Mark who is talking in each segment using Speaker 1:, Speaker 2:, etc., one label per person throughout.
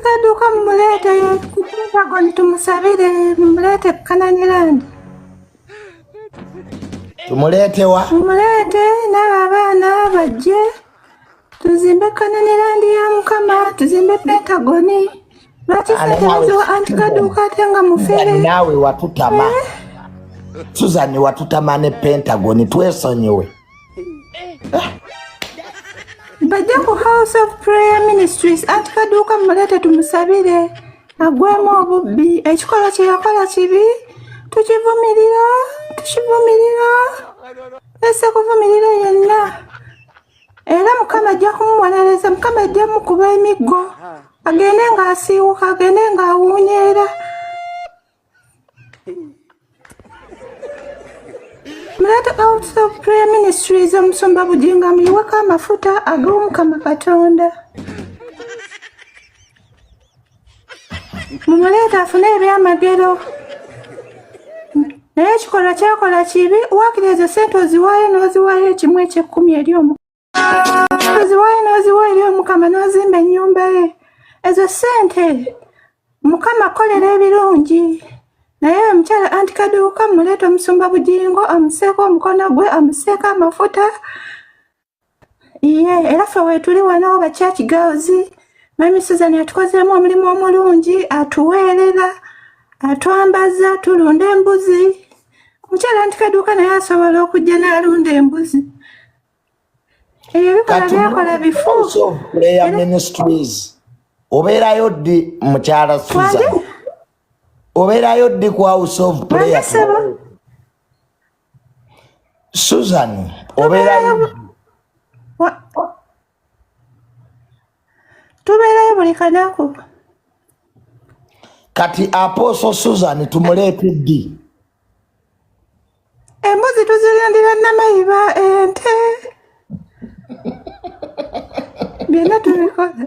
Speaker 1: Antikaduka mumulete ku Pentagon tumusabire mumulete Kananirandi.
Speaker 2: Tumulete wa?
Speaker 1: Mumulete n'abaana bajje tuzimbe Kananirandi ya Mukama, tuzimbe Pentagoni. Lwaki sente wa Antikaduka ate nga mufere?
Speaker 2: Nawe watutama. Suzani watutama ne Pentagoni twesonyiwe.
Speaker 1: Bajja ku House of Prayer Ministries Antikaduka mumulete tumusabire agwemu obubbi, ekikola kye yakola kibi tukivumirira ese kuvumirira yenna era Mukama ajja kumubonereza. Mukama ajja mukuba emiggo agende ng'asiiwuka, agende ng'awuunyeera. Mulete House of Prayer Ministries omusumba Bujinga muyiweko amafuta ag'Omukama Katonda. Mumulete afune ebyamagero. Naye ekikolwa kyakola kibi, waakiri ezo sente oziwaayo n'oziwaayo ekimu eky'ekkumi eri Omukama. Oziwaayo n'oziwaayo eri Omukama n'ozimba ennyumba ye. Ezo sente Mukama kolera ebirungi. Naye omukyala Antikaduka mumulete omusumba Bujingo amuseeko omukono gwe, amuseeko amafuta. Era ffe weetuli wano ba church girls, Mami Suzan atukozeemu omulimu omulungi, atuweerera, atwambaza, tulunda embuzi. Omukyala Antikaduka naye asobola okujja n'alunda embuzi. Ebyo bikola byakola bifu.
Speaker 2: Prayer Ministries. Obeerayo ddi mukyala Suzan? Obeerayo ddi ku House of Prayer? Suzan, obeerayo
Speaker 1: tubeerayo buli kanaku.
Speaker 2: Kati Apostle Suzan tumuleete ddi?
Speaker 1: Embuzi tuzirindira Namayiba, ente byonna tubikola.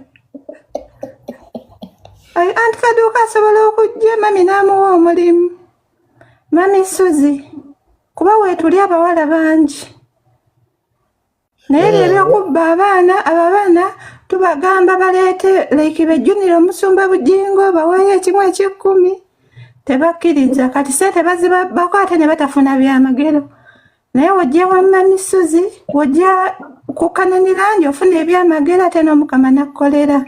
Speaker 1: Antikaduka asobola okujja Mami n'amuwa omulimu. Mami Suzi, kuba weetuli abawala bangi. Naye ebyokubba abaana tubagamba baleete like bejjunire omusumba Bujingo baweeyo ekimu eky'ekkumi. Tebakkiriza, kati sente bazibako ate ne batafuna byamagero. Naye wojja wa Mami Suzi, wojja ku Kananirandi ofuna ebyamagero ate n'Omukama n'akkolera.